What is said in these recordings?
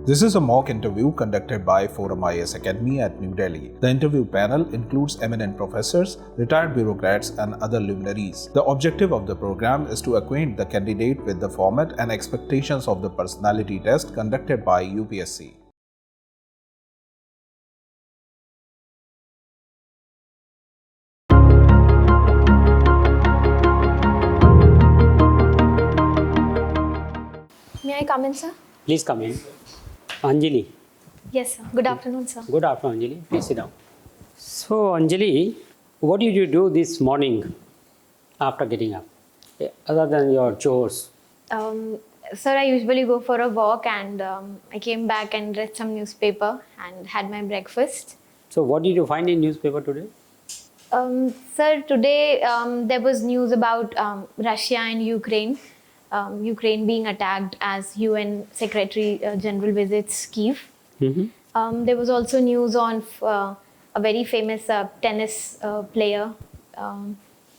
This is a mock interview conducted by Forum IAS Academy at New Delhi. The interview panel includes eminent professors, retired bureaucrats, and other luminaries. The objective of the program is to acquaint the candidate with the format and expectations of the personality test conducted by UPSC. May I come in, sir? Please come in. Anjali. Yes, sir. Good afternoon, sir. Good afternoon, Anjali. Please sit down. So, Anjali, what did you do this morning after getting up, other than your chores? Sir, I usually go for a walk and I came back and read some newspaper and had my breakfast. So, what did you find in newspaper today? Sir, today there was news about Russia and Ukraine. Ukraine being attacked as UN Secretary General visits Kiev. Mm-hmm. There was also news on a very famous tennis player,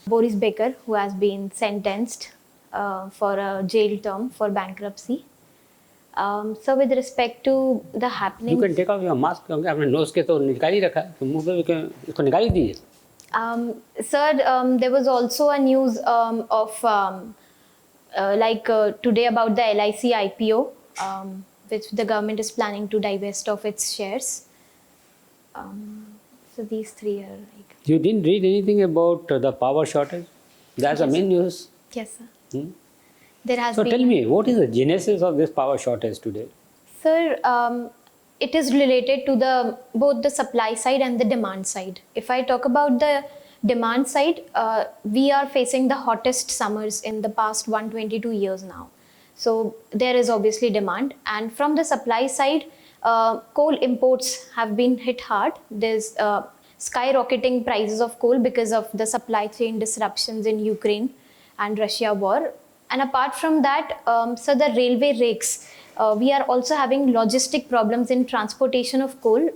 Boris Becker, who has been sentenced for a jail term for bankruptcy. So with respect to the happenings... You can take off your mask. आपने nose के तो निकाल ही रखा है, तो मुंह पे इसको निकाल ही दीजिए. Sir, there was also a news of today about the LIC IPO, which the government is planning to divest of its shares. So these three are like... You didn't read anything about the power shortage? That's the main news. Yes, sir. There has So been... tell me, what is the genesis of this power shortage today? Sir, it is related to both the supply side and the demand side. If I talk about the demand side, we are facing the hottest summers in the past 122 years now. So there is obviously demand, and from the supply side, coal imports have been hit hard. There's skyrocketing prices of coal because of the supply chain disruptions in Ukraine and Russia war. And apart from that, so the railway rakes, we are also having logistic problems in transportation of coal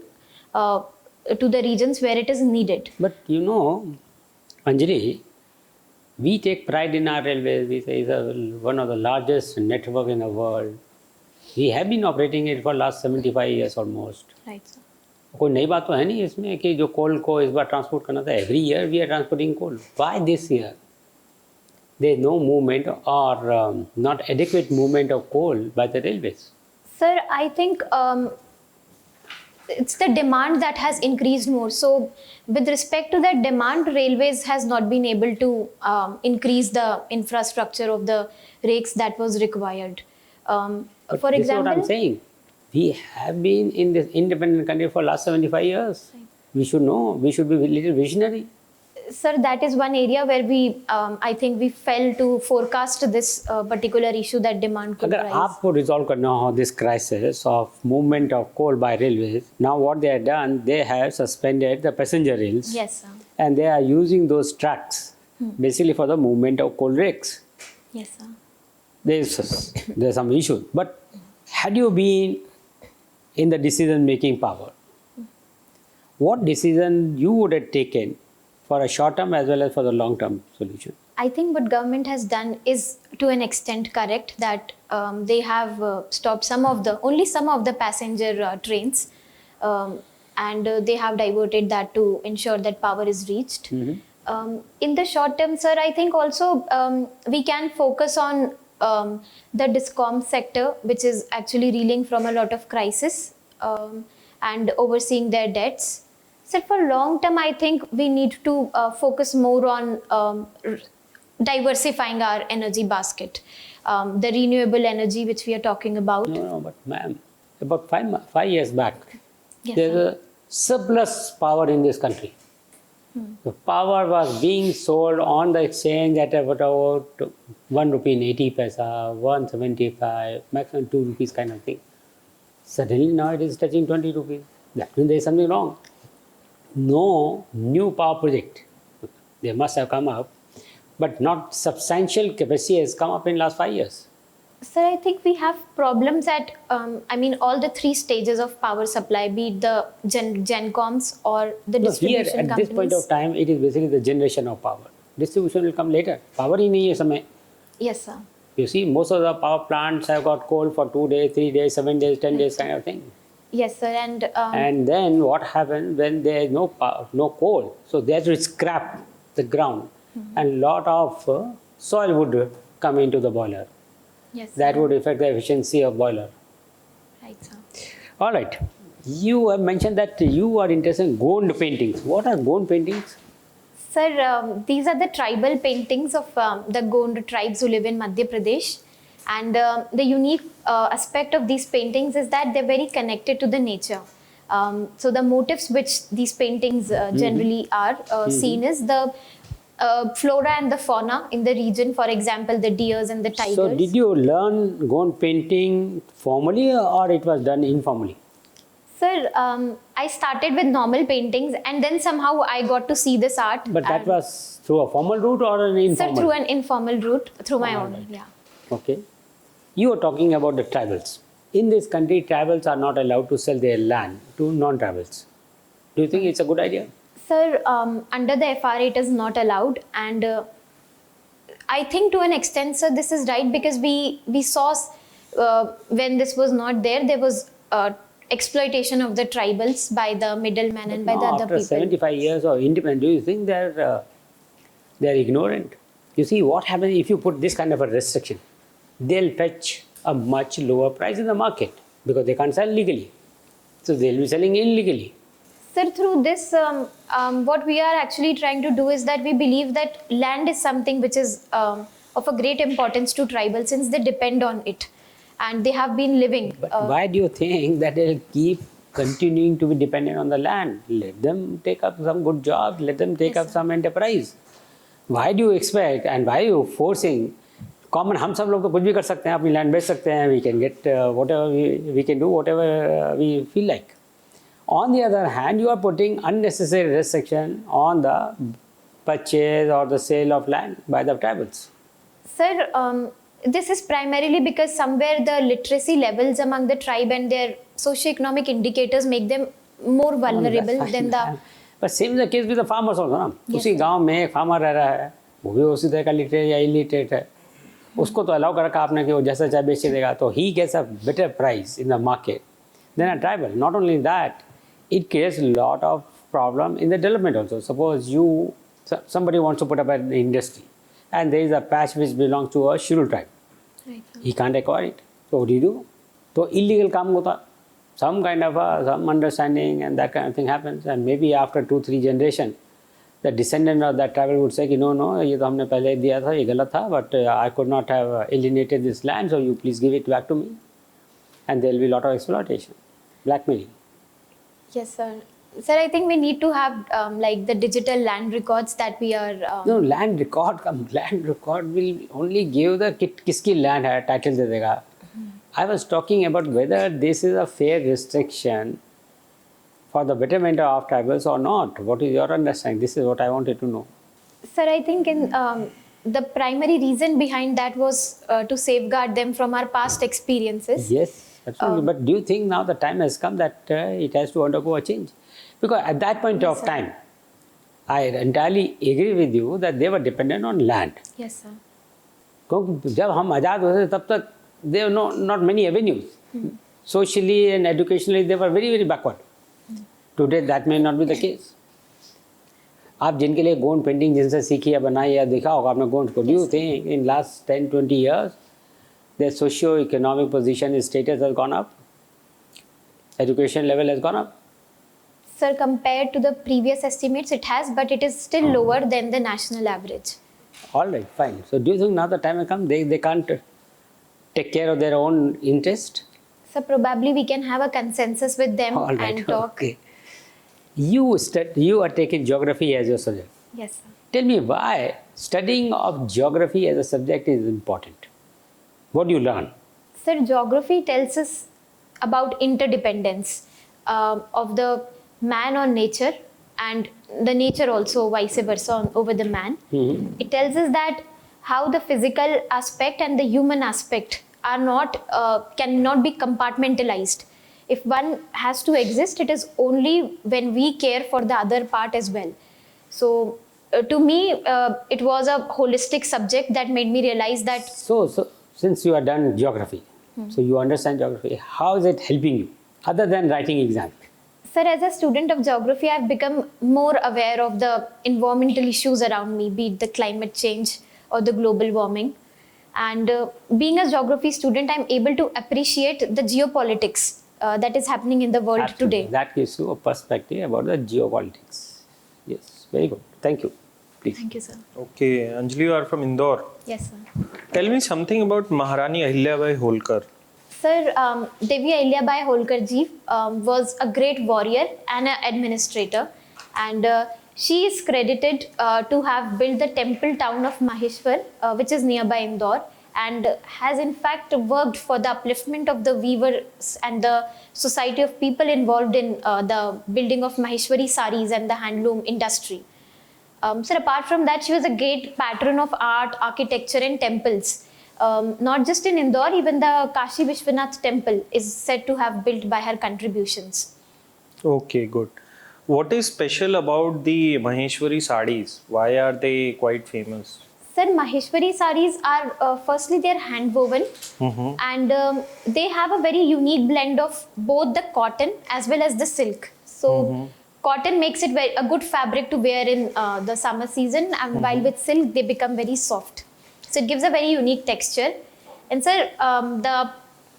to the regions where it is needed. But you know, Anjali, we take pride in our railways. We say it's one of the largest network in the world. We have been operating it for last 75 years almost. Right, sir. कोई नई बात तो है नहीं इसमें कि जो कोल को इस बार ट्रांसपोर्ट करना था. Every year we are transporting coal. Why this year? There is no movement or not adequate movement of coal by the railways. Sir, I think it's the demand that has increased more. So with respect to that demand, railways has not been able to increase the infrastructure of the rakes that was required. But for this example, is what I'm saying. We have been in this independent country for last 75 years. Right. We should know. We should be a little visionary. Sir, that is one area where we, I think we failed to forecast this particular issue that demand could अगर rise. आपको resolve करना हो this crisis of movement of coal by railways, now what they have done, they have suspended the passenger rails. Yes, sir. And they are using those tracks basically for the movement of coal rakes. Yes, sir. There's some issue. But had you been in the decision-making power, what decision you would have taken for a short-term as well as for the long-term solution? I think what government has done is to an extent correct, that they have stopped only some of the passenger trains, and they have diverted that to ensure that power is reached. Mm-hmm. In the short term, sir, I think also we can focus on the discom sector, which is actually reeling from a lot of crisis and overseeing their debts. So for long term, I think we need to focus more on diversifying our energy basket. The renewable energy which we are talking about. No, but ma'am, about 5 years back, Yes, there's sir. a surplus power in this country. The power was being sold on the exchange at about 1 rupee and 80 paisa, 175, maximum 2 rupees kind of thing. Suddenly now it is touching 20 rupees. That means there is something wrong. No new power project. They must have come up, but not substantial capacity has come up in last 5 years. Sir, I think we have problems at, all the three stages of power supply, be it the gencoms or the distribution here, at companies. this point of time, it is basically the generation of power. Distribution will come later. Power ही नहीं है समय. Yes, sir. You see, most of the power plants have got coal for 2 days, 3 days, 7 days, 10 days kind of thing. Yes, sir. And then what happens when there is no power, no coal? So they have to scrap the ground, and lot of soil would come into the boiler. yes, That sir. would affect the efficiency of boiler. Right, sir. All right. You have mentioned that you are interested in Gond paintings. What are Gond paintings? Sir, these are the tribal paintings of the Gond tribes who live in Madhya Pradesh. And the unique aspect of these paintings is that they're very connected to the nature. So the motifs which these paintings generally are seen is the flora and the fauna in the region. For example, the deers and the tigers. So did you learn Gond painting formally or it was done informally? Sir, I started with normal paintings and then somehow I got to see this art. But that and- was through a formal route or an informal? Sir, through an informal route, through my All own. right. Yeah. Okay. You are talking about the tribals. In this country, tribals are not allowed to sell their land to non-tribals. Do you think it's a good idea? Sir, under the FRA it is not allowed, and I think to an extent, sir, this is right because we saw when this was not there, there was exploitation of the tribals by the middlemen and by the other After people. 75 years of independence, do you think they're ignorant? You see, what happens if you put this kind of a restriction? They'll fetch a much lower price in the market because they can't sell legally. So they'll be selling illegally. Sir, through this, what we are actually trying to do is that we believe that land is something which is of a great importance to tribals since they depend on it and they have been living. But why do you think that they'll keep continuing to be dependent on the land? Let them take up some good job, let them take up some enterprise. Why do you expect and why are you forcing? Common, हम सब लोग तो कुछ भी कर सकते हैं, अपनी land बेच सकते हैं, we can get whatever we can do, whatever we feel like. On the other hand, you are putting unnecessary restriction on the purchase or the sale of land by the tribals. Sir, this is primarily because somewhere the literacy levels among the tribe and their socio-economic indicators make them more vulnerable than the... But same is the case with the farmers also, ना? Yes, उसी sir. गांव में एक farmer रह रहा है, वो भी उसी तरह का literate या illiterate है, उसको तो allow कर रखा आपने कि वो जैसा चाहे बेच देगा, तो he gets a better price in the market than a tribal. Not only that, it creates a lot of problem in the development also. Suppose somebody wants to put up an industry and there is a patch which belongs to a scheduled tribe. Right. He can't acquire it. So what do you do? So illegal काम होता. Some kind of some understanding and that kind of thing happens, and maybe after 2-3 generations, the descendant of that tribal would say, no, ये तो हमने पहले दिया था, ये गलत था, but I could not have alienated this land, so you please give it back to me. And there will be a lot of exploitation, blackmailing. Yes, sir. Sir, I think we need to have like the digital land records that we are... No, land record will only give the किसकी land है, title दे देगा. I was talking about whether this is a fair restriction for the betterment of tribals or not. What is your understanding? This is what I wanted to know. Sir, I think in the primary reason behind that was to safeguard them from our past experiences. Yes, absolutely. But do you think now the time has come that it has to undergo a change? Because at that point Yes, of sir. time, I entirely agree with you that they were dependent on land. Yes, sir. क्योंकि जब हम आज़ाद हुए थे तब तक there were not many avenues. Socially and educationally they were very, very backward. Today that may not be the case. आप जिनके लिए गोंड पेंटिंग जिनसे सीखी या बनाई या देखा होगा आपने गोंड को, do you think in last 10-20 years their socio-economic position status has gone up? Education level has gone up? Sir, compared to the previous estimates, it has, but it is still lower than the national average. All right, fine. So do you think now the time has come they can't take care of their own interest? So probably we can have a consensus with them All right, and talk. okay. You are taking geography as your subject. Yes, sir. Tell me why studying of geography as a subject is important. What do you learn? Sir, geography tells us about interdependence of the man on nature and the nature also vice versa over the man. It tells us that how the physical aspect and the human aspect are not cannot be compartmentalized. If one has to exist, it is only when we care for the other part as well. So to me, it was a holistic subject that made me realize that So since you are done geography, so you understand geography, how is it helping you other than writing exam? Sir, as a student of geography, I've become more aware of the environmental issues around me, be it the climate change or the global warming. And being a geography student, I'm able to appreciate the geopolitics that is happening in the world Absolutely. today. That gives you a perspective about the geopolitics. Yes, very good. Thank you. Please. Thank you, sir. Okay, Anjali, you are from Indore. Yes, sir. Tell me something about Maharani Ahilyabai Holkar. Sir, Devi Ahilyabai Holkar ji was a great warrior and an administrator, and she is credited to have built the temple town of Maheshwar, which is nearby Indore, and has in fact worked for the upliftment of the weavers and the society of people involved in the building of Maheshwari saris and the handloom industry. Sir, apart from that, she was a great patron of art, architecture and temples. Not just in Indore, even the Kashi Vishwanath temple is said to have built by her contributions. Okay, good. What is special about the Maheshwari sarees? Why are they quite famous? Sir, Maheshwari saris are firstly they're hand woven and they have a very unique blend of both the cotton as well as the silk. So cotton makes it a good fabric to wear in the summer season, and while with silk they become very soft. So it gives a very unique texture. And sir,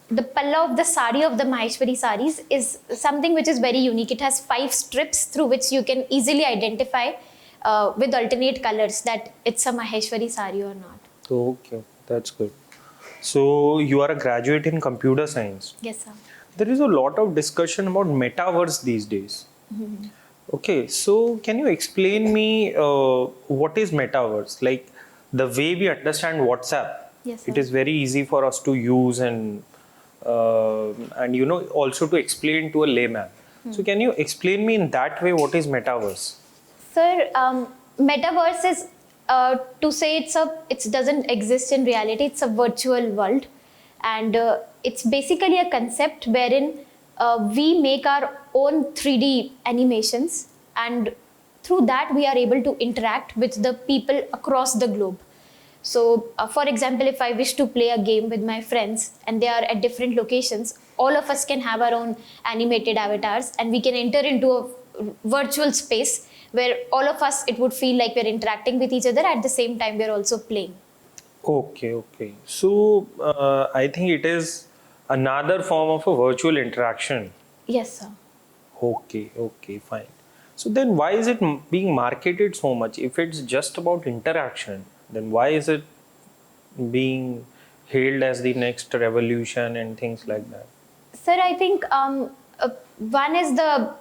the palla of the sari of the Maheshwari saris is something which is very unique. It has 5 strips through which you can easily identify with alternate colors that it's a Maheshwari sari or not. Okay, that's good. So, you are a graduate in computer science. Yes, sir. There is a lot of discussion about metaverse these days. Okay, so can you explain me what is metaverse? Like the way we understand WhatsApp, Yes, it sir. is very easy for us to use and you know also to explain to a layman. So can you explain me in that way what is metaverse? Sir, metaverse is to say it doesn't exist in reality. It's a virtual world, and it's basically a concept wherein we make our own 3D animations, and through that we are able to interact with the people across the globe. So, for example, if I wish to play a game with my friends and they are at different locations, all of us can have our own animated avatars, and we can enter into a virtual space where all of us, it would feel like we're interacting with each other at the same time we're also playing. Okay, okay. So I think it is another form of a virtual interaction. Yes, sir. Okay, okay, fine. So then why is it being marketed so much? If it's just about interaction, then why is it being hailed as the next revolution and things like that? Sir, I think one is the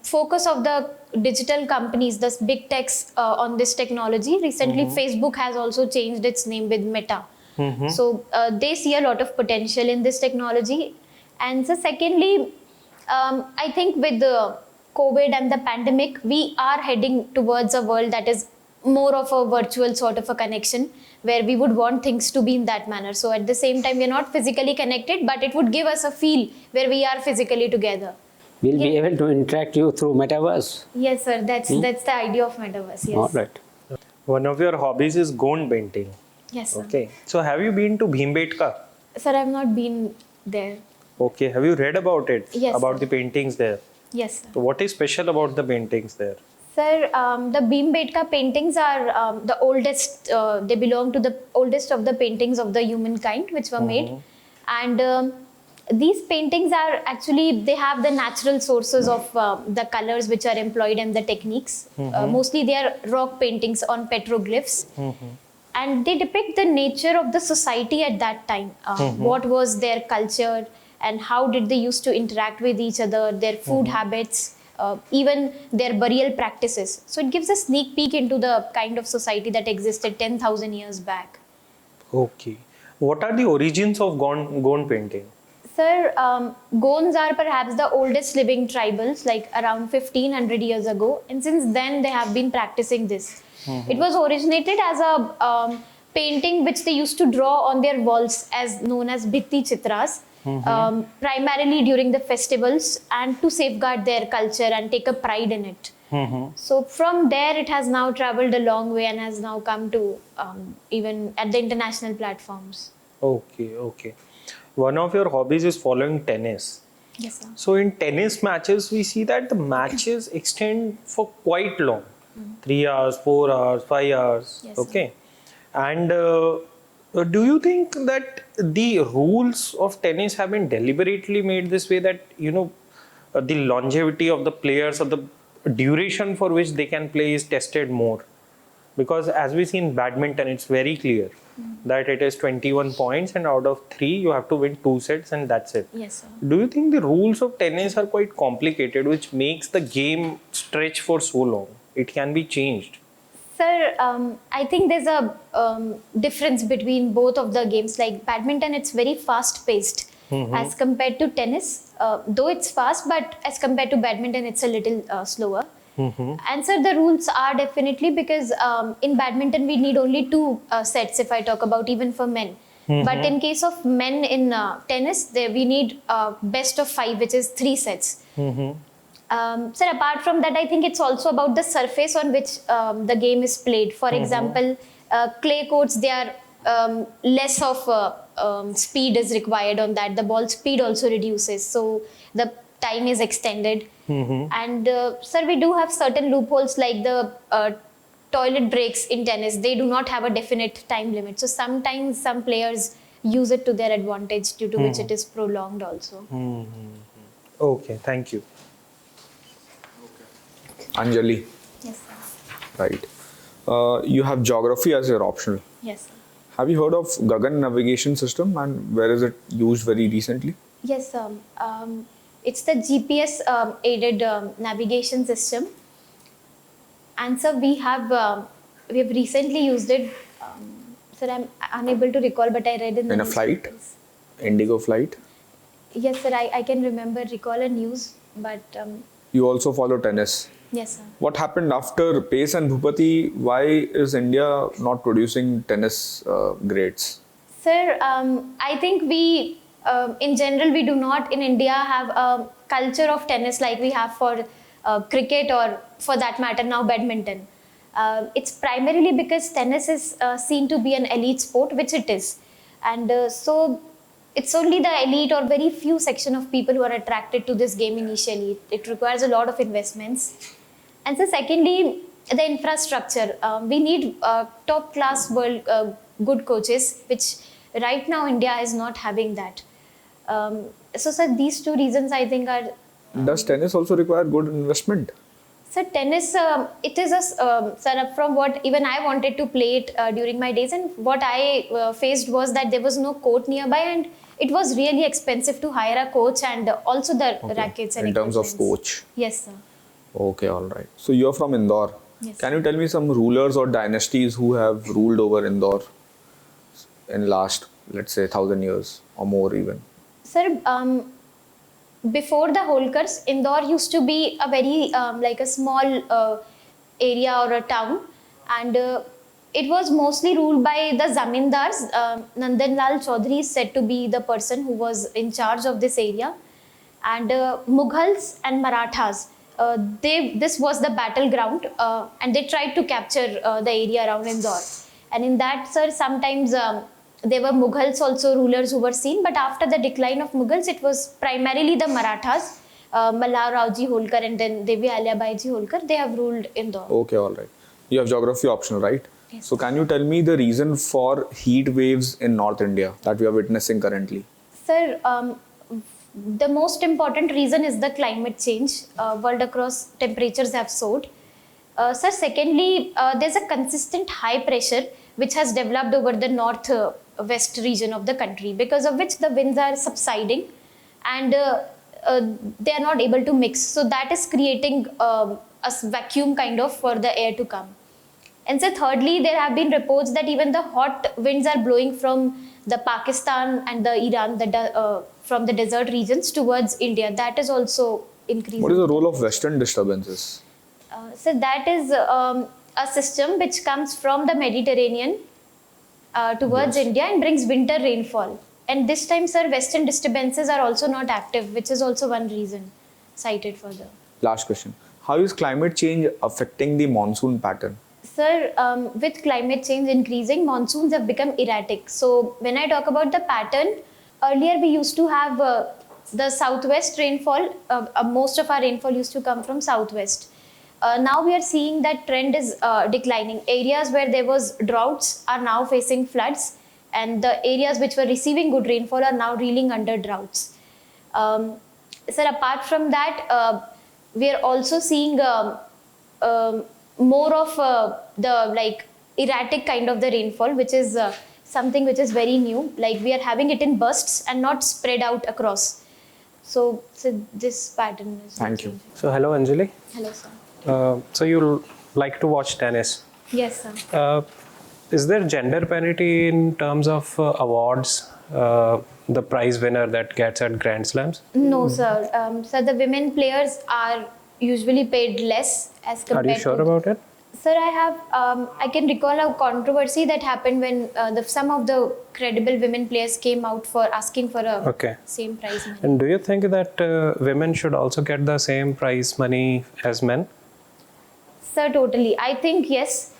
focus of the digital companies, the big techs on this technology. Recently, Facebook has also changed its name with Meta. So they see a lot of potential in this technology. And so secondly, I think with the COVID and the pandemic, we are heading towards a world that is more of a virtual sort of a connection where we would want things to be in that manner. So at the same time, we're not physically connected, but it would give us a feel where we are physically together. We'll be able to interact you through metaverse. Yes, sir. That's the idea of metaverse. Yes. All right. One of your hobbies is gond painting. Yes, sir. Okay. So have you been to Bhimbetka? Sir, I've not been there. Okay. Have you read about it? Yes, About sir. the paintings there? Yes, sir. So what is special about the paintings there? Sir, the Bhimbetka paintings are the oldest, they belong to the oldest of the paintings of the humankind which were made. And these paintings are actually, they have the natural sources of the colors which are employed and the techniques. Mostly they are rock paintings on petroglyphs. And they depict the nature of the society at that time. What was their culture and how did they used to interact with each other, their food habits, even their burial practices. So it gives a sneak peek into the kind of society that existed 10,000 years back. Okay. What are the origins of gond painting? Sir, Gonds are perhaps the oldest living tribals, like around 1500 years ago. And since then, they have been practicing this. It was originated as a painting which they used to draw on their walls, as known as Bhitti Chitras, primarily during the festivals and to safeguard their culture and take a pride in it. So from there, it has now traveled a long way and has now come to even at the international platforms. Okay, okay. One of your hobbies is following tennis. Yes, sir. So in tennis matches, we see that the matches extend for quite long, 3 hours, 4 hours, 5 hours. Yes, sir. Okay, and do you think that the rules of tennis have been deliberately made this way that the longevity of the players or the duration for which they can play is tested more? Because as we see in badminton, it's very clear that it is 21 points, and out of 3 you have to win 2 sets, and that's it. Yes, sir. Do you think the rules of tennis are quite complicated, which makes the game stretch for so long? It can be changed. Sir, I think there's a difference between both of the games. Like badminton, it's very fast paced as compared to tennis. Though it's fast, but as compared to badminton, it's a little slower. And sir, the rules are definitely because in badminton we need only 2 sets if I talk about even for men. But in case of men in tennis, we need best of 5, which is 3 sets. Sir, apart from that, I think it's also about the surface on which the game is played. For example, clay courts, they are less of speed is required on that. The ball speed also reduces, so the time is extended. And sir, we do have certain loopholes like the toilet breaks in tennis. They do not have a definite time limit. So sometimes some players use it to their advantage, due to which it is prolonged also. Okay, thank you. Anjali, Yes, sir. right. You have geography as your optional. Yes, sir. Have you heard of Gagan navigation system, and where is it used very recently? Yes, it's the GPS aided navigation system. And sir, we have recently used it. Sir, I'm unable to recall, but I read in the In a flight? newspapers. Indigo flight. Yes, sir, I can recall a news, but You also follow tennis. yes, sir. What happened after Pace and Bhupati? Why is India not producing tennis grades? Sir, I think we, in general, we do not in India have a culture of tennis like we have for cricket, or for that matter now badminton. It's primarily because tennis is seen to be an elite sport, which it is. And so it's only the elite or very few section of people who are attracted to this game initially. It requires a lot of investments. And so secondly, the infrastructure. We need top class world good coaches, which right now India is not having that. So sir, these 2 reasons I think are... Does tennis also require good investment? Sir, tennis, it is a, sir, from what even I wanted to play it during my days, and what I faced was that there was no court nearby, and it was really expensive to hire a coach, and also the rackets and In terms of equipments. coach. Yes, sir. Okay, all right. So you're from Indore. Yes, Can you tell me some rulers or dynasties who have ruled over Indore in last, let's say, 1,000 years or more even? Sir, before the Holkars, Indore used to be a very like a small area or a town, and it was mostly ruled by the zamindars. Nandan Lal Chaudhary is said to be the person who was in charge of this area, and Mughals and Marathas. This was the battleground, and they tried to capture the area around Indore. And in that, sir, sometimes there were Mughals also rulers who were seen, but after the decline of Mughals, it was primarily the Marathas, Malhar Raoji Holkar and then Devi Ahilyabai ji Holkar. They have ruled Indore. Okay, all right. You have geography optional, right? Yes. So can you tell me the reason for heat waves in North India that we are witnessing currently? Sir, the most important reason is the climate change. World across temperatures have soared. Sir, secondly, there's a consistent high pressure which has developed over the north-west region of the country, because of which the winds are subsiding and they are not able to mix. So that is creating a vacuum kind of for the air to come. And so thirdly, there have been reports that even the hot winds are blowing from the Pakistan and the Iran, from the desert regions towards India. That is also increasing. What is the role of western disturbances? So that is a system which comes from the Mediterranean towards India and brings winter rainfall. And this time, sir, western disturbances are also not active, which is also one reason cited further. Last question. How is climate change affecting the monsoon pattern? Sir, with climate change increasing, monsoons have become erratic. So when I talk about the pattern, earlier we used to have the southwest rainfall. Most of our rainfall used to come from southwest. Now we are seeing that trend is declining. Areas where there was droughts are now facing floods, and the areas which were receiving good rainfall are now reeling under droughts. Sir, apart from that, we are also seeing more of the like erratic kind of the rainfall, which is something which is very new. Like we are having it in bursts and not spread out across. So this pattern is. Thank you. So hello Anjali. Hello, sir. So you like to watch tennis. Yes, sir. Is there gender parity in terms of awards? The prize winner that gets at Grand Slams? No, sir. So the women players are usually paid less as compared Are you sure to. about it? Sir, I can recall a controversy that happened when some of the credible women players came out for asking for a same prize money. And do you think that women should also get the same prize money as men? Sir, totally. I think yes,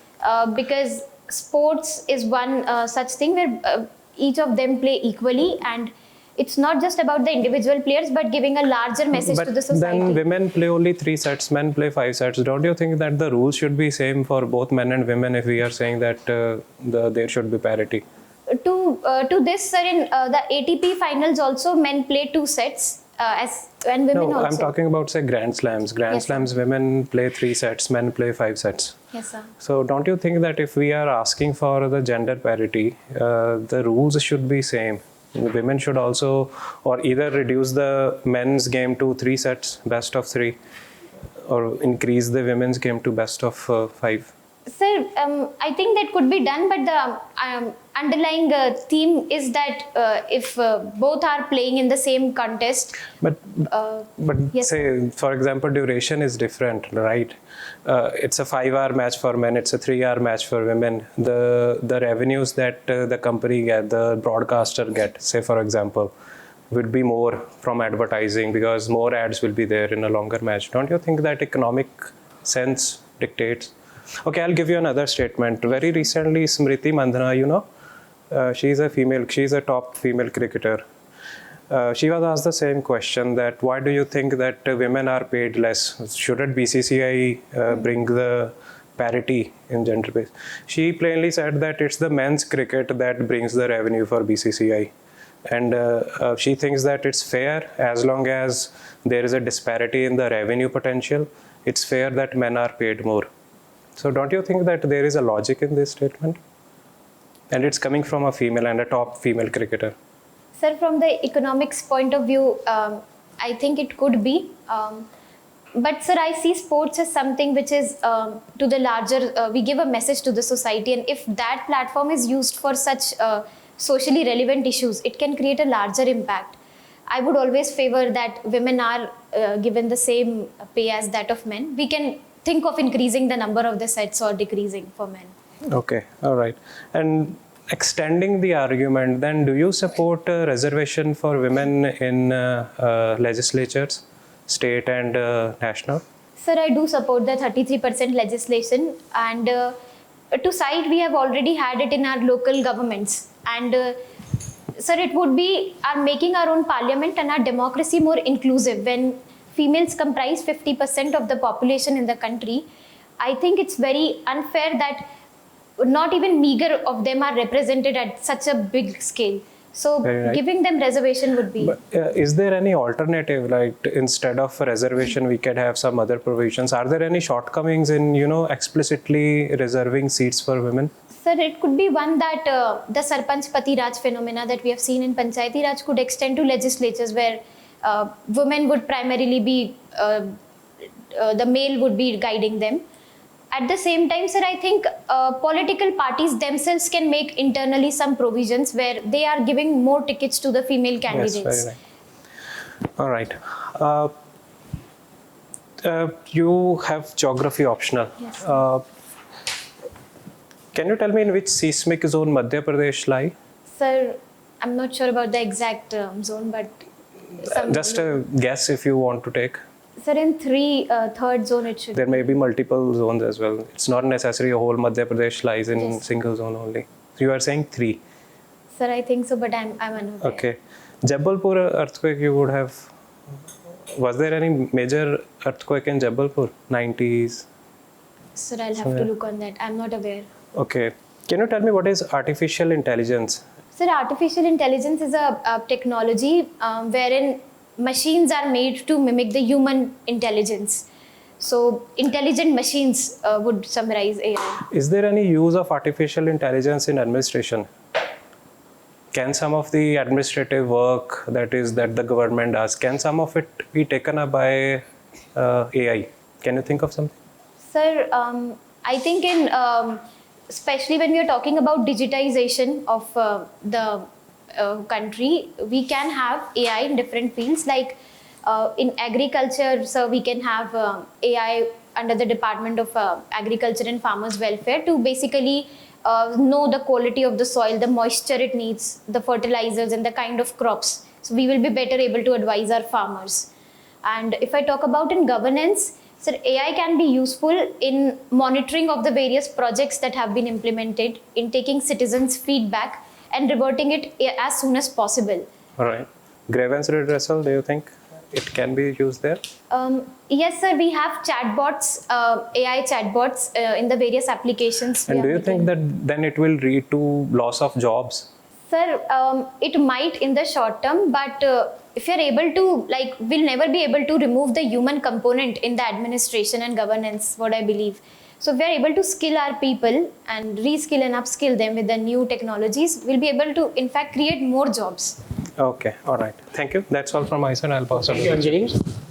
because sports is one such thing where each of them play equally, and it's not just about the individual players but giving a larger message to the society. Then women play only 3 sets, men play 5 sets. Don't you think that the rules should be same for both men and women if we are saying that there should be parity? To this, sir, in the ATP finals also men play 2 sets and women also. No, I'm talking about say Grand Slams. Grand Slams, women play 3 sets, men play 5 sets. Yes, sir. So don't you think that if we are asking for the gender parity, the rules should be same? Women should also, or either reduce the men's game to 3 sets, best of 3, or increase the women's game to best of 5. Sir, I think that could be done, but the underlying theme is that if both are playing in the same contest. But yes, say, for example, duration is different, right? It's a 5-hour match for men, it's a 3-hour match for women. The revenues that the company get, the broadcaster get, say for example, would be more from advertising because more ads will be there in a longer match. Don't you think that economic sense dictates? Okay, I'll give you another statement. Very recently, Smriti Mandhana, you know, she's a top female cricketer. She was asked the same question, that why do you think that women are paid less? Shouldn't BCCI bring the parity in gender base? She plainly said that it's the men's cricket that brings the revenue for BCCI. And she thinks that it's fair as long as there is a disparity in the revenue potential. It's fair that men are paid more. So don't you think that there is a logic in this statement? And it's coming from a female and a top female cricketer. Sir, from the economics point of view, I think it could be. But sir, I see sports as something which is to the larger, we give a message to the society, and if that platform is used for such socially relevant issues, it can create a larger impact. I would always favor that women are given the same pay as that of men. We can think of increasing the number of the sets or decreasing for men. Okay, all right. And extending the argument, then do you support a reservation for women in legislatures, state and national? Sir, I do support the 33% legislation, and to cite, we have already had it in our local governments. And sir, it would be making our own parliament and our democracy more inclusive. When females comprise 50% of the population in the country, I think it's very unfair that not even meager of them are represented at such a big scale. So right. Giving them reservation would be. But is there any alternative, like instead of a reservation, we could have some other provisions? Are there any shortcomings in, explicitly reserving seats for women? Sir, it could be one that the Sarpanch Pati Raj phenomena that we have seen in Panchayati Raj could extend to legislatures where women would primarily be, the male would be guiding them. At the same time, sir, I think political parties themselves can make internally some provisions where they are giving more tickets to the female candidates. Yes, very right. All right. You have geography optional. Yes. Can you tell me in which seismic zone Madhya Pradesh lie? Sir, I'm not sure about the exact zone, but Just a guess if you want to take. Sir, in third zone it should There may be multiple zones as well. It's not necessary a whole Madhya Pradesh lies in Yes. single zone only. So you are saying 3. Sir, I think so, but I'm unaware. Okay. Jabalpur earthquake you would have. Was there any major earthquake in Jabalpur? 90s? Sir, I'll have to look on that. I'm not aware. Okay. Can you tell me what is artificial intelligence? Sir, artificial intelligence is a technology wherein machines are made to mimic the human intelligence. So, intelligent machines would summarize AI. Is there any use of artificial intelligence in administration? Can some of the administrative work that the government does, can some of it be taken up by AI? Can you think of something? Sir, I think especially when we are talking about digitization of the country, we can have AI in different fields. Like in agriculture, so we can have AI under the Department of Agriculture and Farmers Welfare to basically know the quality of the soil, the moisture it needs, the fertilizers and the kind of crops. So we will be better able to advise our farmers. And if I talk about in governance, so AI can be useful in monitoring of the various projects that have been implemented, in taking citizens' feedback and reverting it as soon as possible. All right. Grievance redressal, do you think it can be used there? Yes, sir, we have chatbots, AI chatbots in the various applications. And do you think that then it will lead to loss of jobs? Sir, it might in the short term, but if you're able to, we'll never be able to remove the human component in the administration and governance, what I believe. So if we're able to skill our people and reskill and upskill them with the new technologies, we'll be able to, in fact, create more jobs. Okay, all right. Thank you. That's all from my side. I'll pass on. Thank you, Anjali.